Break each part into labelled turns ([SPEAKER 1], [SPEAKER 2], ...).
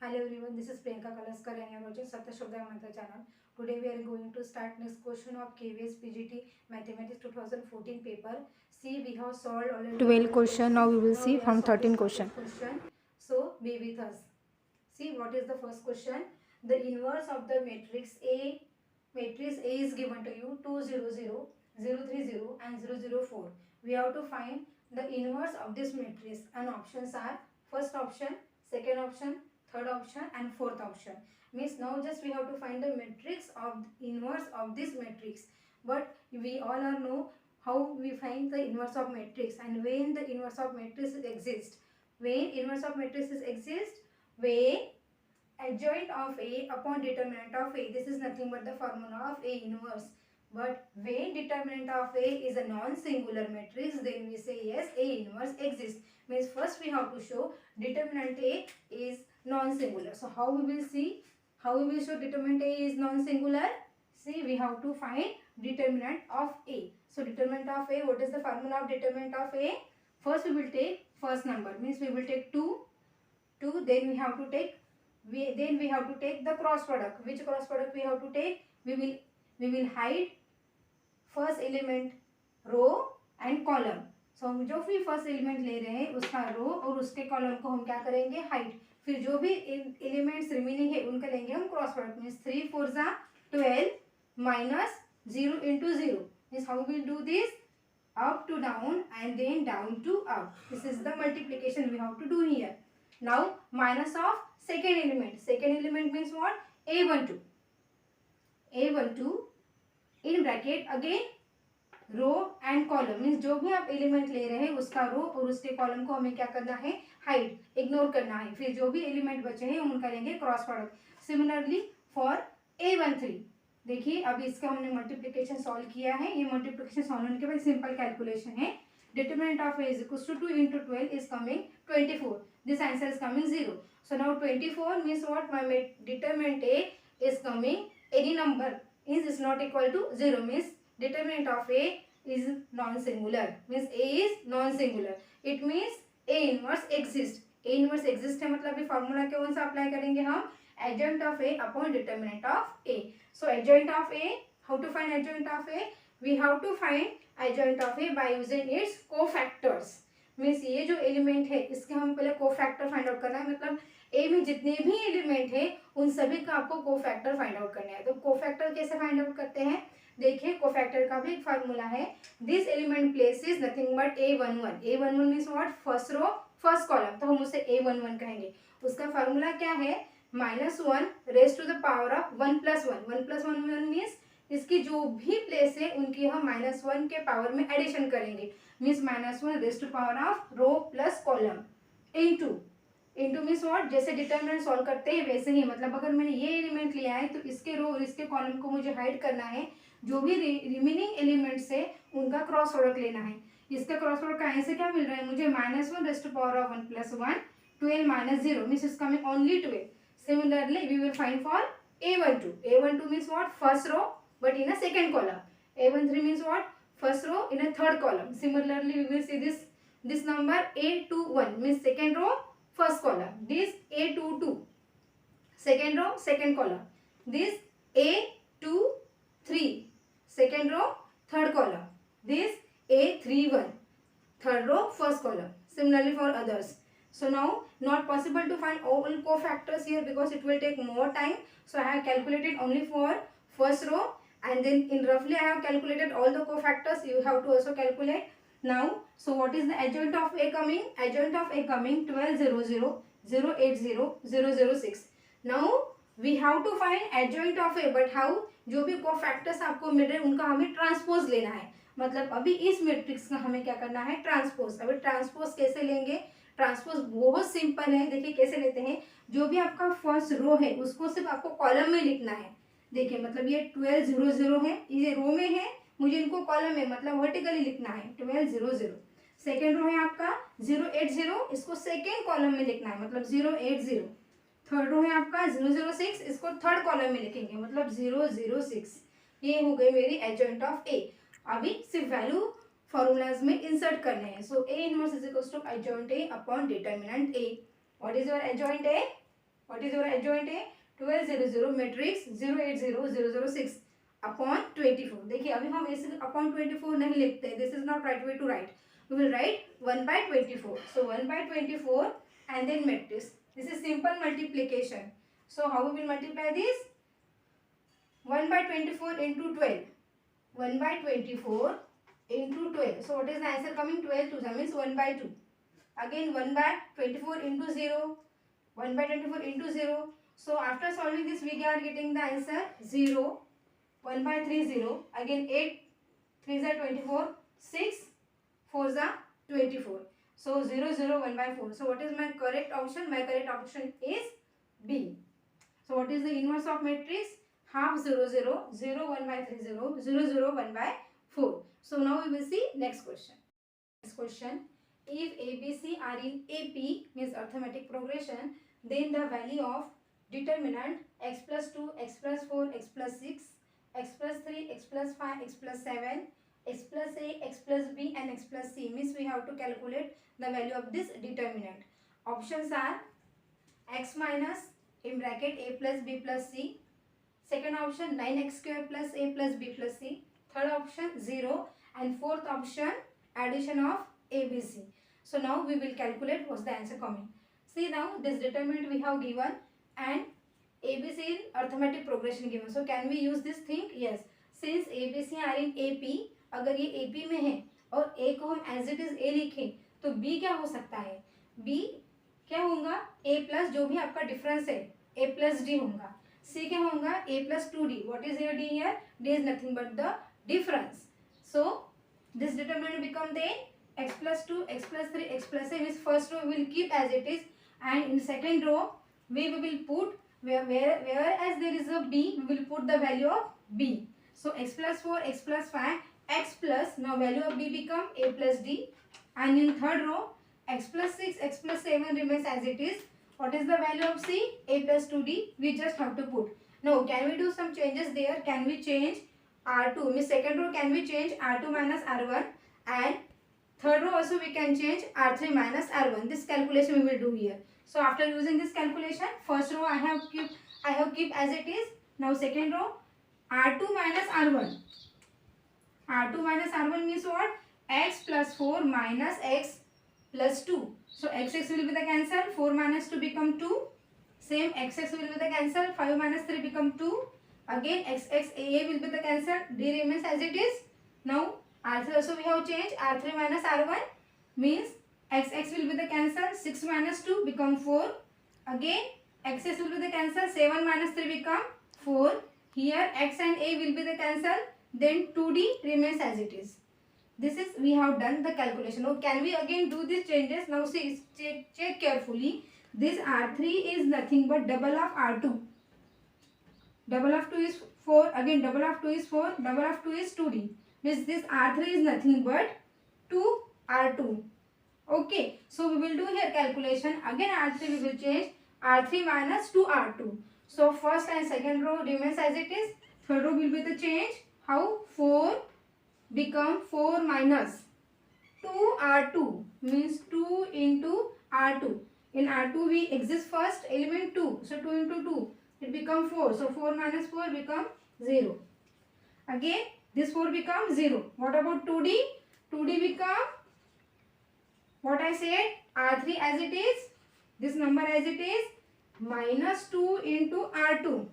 [SPEAKER 1] Hello everyone, this is Priyanka Kalaskar and you are watching Satya Shobda Mantra channel. Today we are going to start next question of KVS PGT Mathematics 2014 paper. See, we have solved already 12 question. Now we will see from 13 question. So be with us. See, what is the first question? The inverse of the matrix A is given to you 2 0 0 0 3 0 and 0 0 4. We have to find the inverse of this matrix and options are first option, second option, third option and fourth option. Means now just we have to find the matrix of inverse of this matrix. But we all are know how we find the inverse of matrix and when the inverse of matrix exists. When inverse of matrices exist, when adjoint of A upon determinant of A. This is nothing but the formula of A inverse. But when determinant of A is a non-singular matrix, then we say yes, A inverse exists. Means first we have to show determinant A is non-singular. So how we will see? How we will show determinant A is non-singular? See, we have to find determinant of A. So determinant of A, what is the formula of determinant of A? First we will take first number. Means we will take 2, then we have to take the cross product. Which cross product we have to take? We will hide first element row and column. So हम जो भी first element ले रहे हैं उसका रो और उसके column को हम क्या करेंगे? हाइड. फिर जो भी एलिमेंट्स रिमेनिंग है उनका लेंगे हम क्रॉस प्रोडक्ट. मीन्स 3 4 जा 12 minus 0 into 0. Means how will do this? Up to down and then down to up. This is the multiplication we have to do here. Now minus of second element. Second element means what? A12. A12 in bracket again row and column. Means जो भी आप element ले रहे हैं उसका रो और उसके column को हमें क्या करना है? हाइड, इग्नोर करना है. फिर जो भी एलिमेंट बचे हैं उनका लेंगे cross product. Similarly for A13. देखिए अब इसका हमने मल्टीप्लिकेशन सॉल्व किया है. ये मल्टीप्लिकेशन सॉल्व होने के बाद सिंपल कैलकुलेशन है. determinant of A is equals to 2 into 12 is coming 24. This answer is coming 0. So now 24 means what? My determinant A is coming any number is not equal to 0. Means determinant of A is non-singular. Means A is non-singular. It means A inverse exists. A inverse exists है मतलब ये formula कौन सा apply करेंगे हम? Adjoint of A upon determinant of A. So adjoint of A, how to find adjoint of A? We have to find adjoint of A by using its cofactors. Means ये जो element है इसके हम पहले cofactor find out करना है. मतलब ए में जितने भी एलिमेंट है उन सभी का आपको कोफैक्टर फाइंड आउट करना है. तो कोफैक्टर कैसे फाइंड आउट करते हैं? देखिए कोफैक्टर का भी एक फार्मूला है. This element place is nothing but A11. A11 means what? First row first column. तो हम उसे A11 कहेंगे. उसका फार्मूला क्या है? -1 raise to the power of 1 + 1. 1 + 1 means इसकी जो भी प्लेस है उनकी हम -1 के पावर में एडिशन करेंगे. Means -1 raise to power of row plus column into means what? जैसे डिटरमिनेंट सॉल्व करते हैं वैसे ही. मतलब अगर मैंने ये एलिमेंट लिया है तो इसके रो और इसके कॉलम को मुझे हाइड करना है. जो भी रिमेनिंग एलिमेंट्स है उनका क्रॉस प्रोडक्ट लेना है. इसका क्रॉस प्रोडक्ट कहाँ से क्या मिल रहा है मुझे? -1 raise to power of 1 + 1 12 - 0 means is coming only 12. Similarly we will find for A12. A12 means what? First row but in a second column. A13 means what? First row in a third column. Similarly we will see this number A21 means second row first column. This A22 second row second column. This A23 second row third column. This A31 third row first column. Similarly for others. So now not possible to find all cofactors here because it will take more time. So I have calculated only for first row and then in roughly I have calculated all the cofactors. You have to also calculate now. So what is the adjoint of A coming? Adjoint of A coming 12 0 0 0 8 0 0 0 6. Now we have to find adjoint of A but how? जो भी cofactors आपको मिल रहे हैं उनका हमें transpose लेना है. मतलब अभी इस मैट्रिक्स का हमें क्या करना है? ट्रांसपोज. अभी ट्रांसपोज कैसे लेंगे? ट्रांसपोज बहुत सिंपल है. देखिए कैसे लेते हैं. जो भी आपका फर्स्ट रो है उसको सिर्फ आपको कॉलम में लिखना है. देखिए मतलब ये 12 0 0 है, ये रो में है, मुझे इनको कॉलम में मतलब वर्टिकली लिखना है 12 0 0. सेकेंड रो है आपका 0 8 0, इसको सेकेंड कॉलम में लिखना है मतलब 0 8 0. थर्ड रो है आपका 0 0 6, इसको थर्ड कॉलम में लिखेंगे मतलब 0 0 6. ये हो गई मेरी एडजॉइंट ऑफ ए. अभी सिर्फ वैल्यू फॉर्मूलाज में इंसर्ट करने हैं. So A inverse is equals to adjoint A upon determinant A. What is your adjoint A? What is your adjoint A? 12 0 0 matrix 0 8 0 0 0 6 upon 24. देखिए अभी हम इस upon 24 नहीं लिखते. This is not right way to write. We will write 1 by 24. So 1 by 24 and then matrix. This is simple multiplication. So how we will multiply this? 1 by 24 into 12. 1 by 24 into 12. So what is the answer coming? 12 to that means 1 by 2. Again 1 by 24 into 0. 1 by 24 into 0. So after solving this we are getting the answer 0. 1 by 3 0. Again 8 3 are 24. 6 4 are 24. So 0 0 1 by 4. So what is my correct option? My correct option is B. So what is the inverse of matrix? Half 0 0 0 1 by 3 0 0 0 1 by 4. So now we will see next question. Next question. If ABC are in AP means arithmetic progression, then the value of determinant x plus 2, x plus 4, x plus 6, x plus 3, x plus 5, x plus 7, x plus A, x plus B and x plus C means we have to calculate the value of this determinant. Options are x minus in bracket A plus B plus C. Second option 9x square plus A plus B plus C. Third option 0 and fourth option addition of ABC. So now we will calculate what's the answer coming. See now this determinant we have given and ABC in arithmetic progression given. So can we use this thing? Yes. Since ABC are in AP, अगर ये AP में है और A को हम as it is A लिखें तो B क्या हो सकता है? B क्या होगा? A plus जो भी आपका डिफरेंस है A plus D होगा. C क्या होगा? A plus 2D. What is your D here? D is nothing but the difference. So this determinant become then x plus 2, x plus 3, x plus A means first row we will keep as it is and in second row we will put whereas there is a B we will put the value of B. So x plus 4, x plus 5, x plus now value of B become A plus D and in third row x plus 6, x plus 7 remains as it is. What is the value of C? A plus 2D. We just have to put. Now can we do some changes there? Can we change R2 means second row can we change R2 minus R1 and third row also we can change R3 minus R1. This calculation we will do here. So after using this calculation, first row I have keep as it is. Now second row R2 minus R1. R2 minus R1 means what? X plus 4 minus X plus 2. So XX will be the cancel. 4 minus 2 become 2. Same XX will be the cancel. 5 minus 3 become 2. Again XXAA will be the cancel. D remains as it is. Now R3 also we have changed. R3 minus R1 means XX will be the cancel. 6 minus 2 become 4. Again XS will be the cancel. 7 minus 3 become 4. Here X and A will be the cancel. Then 2D remains as it is. This is we have done the calculation. Now can we again do these changes? Now see, check carefully. This R3 is nothing but double of R2. Double of 2 is 4. Again double of 2 is 4. Double of 2 is 2D. Means this R3 is nothing but 2R2. Okay. So we will do here calculation. Again R3 we will change. R3 minus 2R2. So first and second row remains as it is. Third row will be the change. How? 4 become 4 minus 2R2 means 2 into R2. In R2 we exist first element 2. So 2 into 2 it become 4. So 4 minus 4 become 0. Again this 4 becomes 0. What about 2D? 2D become what I said R3 as it is. This number as it is minus 2 into R2.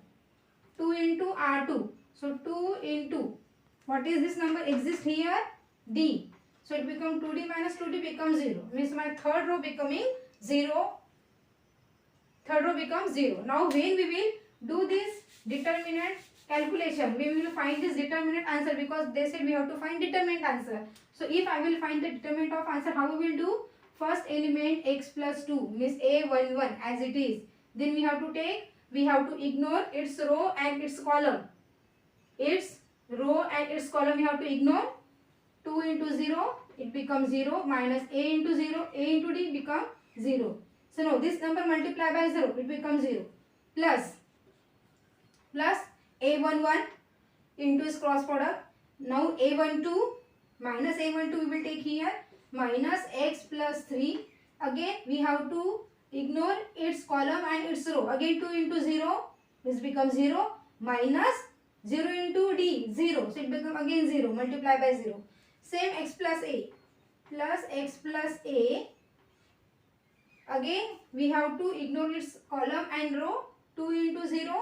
[SPEAKER 1] 2 into R2. So 2 into what is this number exist here? D. So it become 2D minus 2D becomes 0. Means my third row becoming 0. Third row becomes 0. Now when we will do this determinant calculation, we will find this determinant answer because they said we have to find determinant answer. So if I will find the determinant of answer, how we will do? First element x plus 2 means A11 as it is. Then we have to ignore its row and its column. Its row and its column we have to ignore. 2 into 0 it becomes 0 minus A into 0, A into D become 0. So now this number multiply by 0 it becomes 0 plus A11 into its cross product. Now A12 minus A12 we will take here minus x plus 3. Again we have to Ignore its column and its row. Again 2 into 0, this becomes 0, minus 0 into d, 0. So it becomes again 0, multiply by 0. Same x plus a. Plus x plus a. Again we have to ignore its column and row. 2 into 0,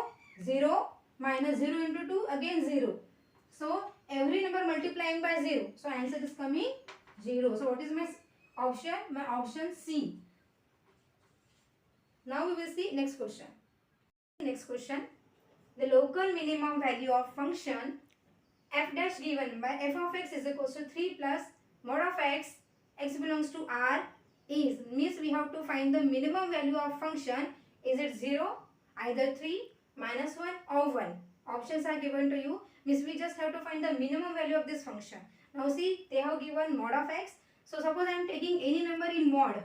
[SPEAKER 1] 0, minus 0 into 2, again 0. So every number multiplying by 0. So answer is coming 0. So what is my option? My option C. Now we will see next question. Next question. The local minimum value of function f dash given by f of x is equal to 3 plus mod of x, x belongs to R, is, means we have to find the minimum value of function. Is it 0, either 3, minus 1 or 1? Options are given to you, means we just have to find the minimum value of this function. Now see, they have given mod of x. So suppose I am taking any number in mod.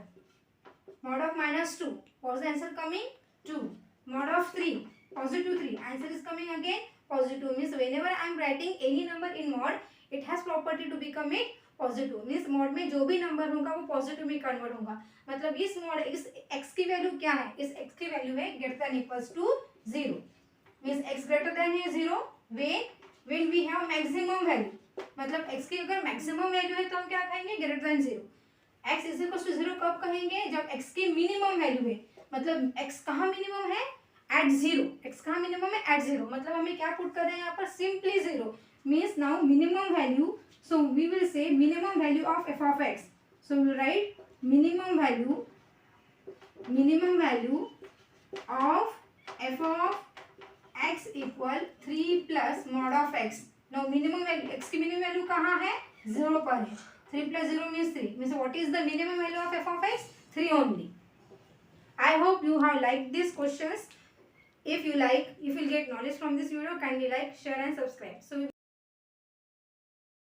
[SPEAKER 1] Mod of minus 2. What's the answer coming? 2. Mod of 3. Positive 3. Answer is coming again positive. Means whenever I am writing any number in mod, it has property to become it positive. Means mod में जो भी number होगा वो positive में convert होगा. मतलब इस mod इस x की वैल्यू क्या है? इस x की वैल्यू है greater than equals to 0. Means x greater than है 0 when we have maximum value. मतलब x की अगर मैक्सिमम वैल्यू है तो हम क्या कहेंगे? Greater than 0. x is equals to 0 कब कहेंगे? जब x की मिनिमम वैल्यू है. मतलब x कहाँ मिनिमम है? एट 0. x कहाँ मिनिमम है? एट 0. मतलब हमें क्या पुट कर रहे हैं यहाँ पर? Simply 0. Means now minimum value. So we will say minimum value of f of x. So we will write minimum value of f of x equal 3 plus mod of x. Now minimum value, x की minimum value कहाँ है? 0 पर है. 3 plus 0 means 3. Means what is the minimum value of f of x? 3 only. I hope you have liked these questions. If you get knowledge from this video, kindly like, share and subscribe. So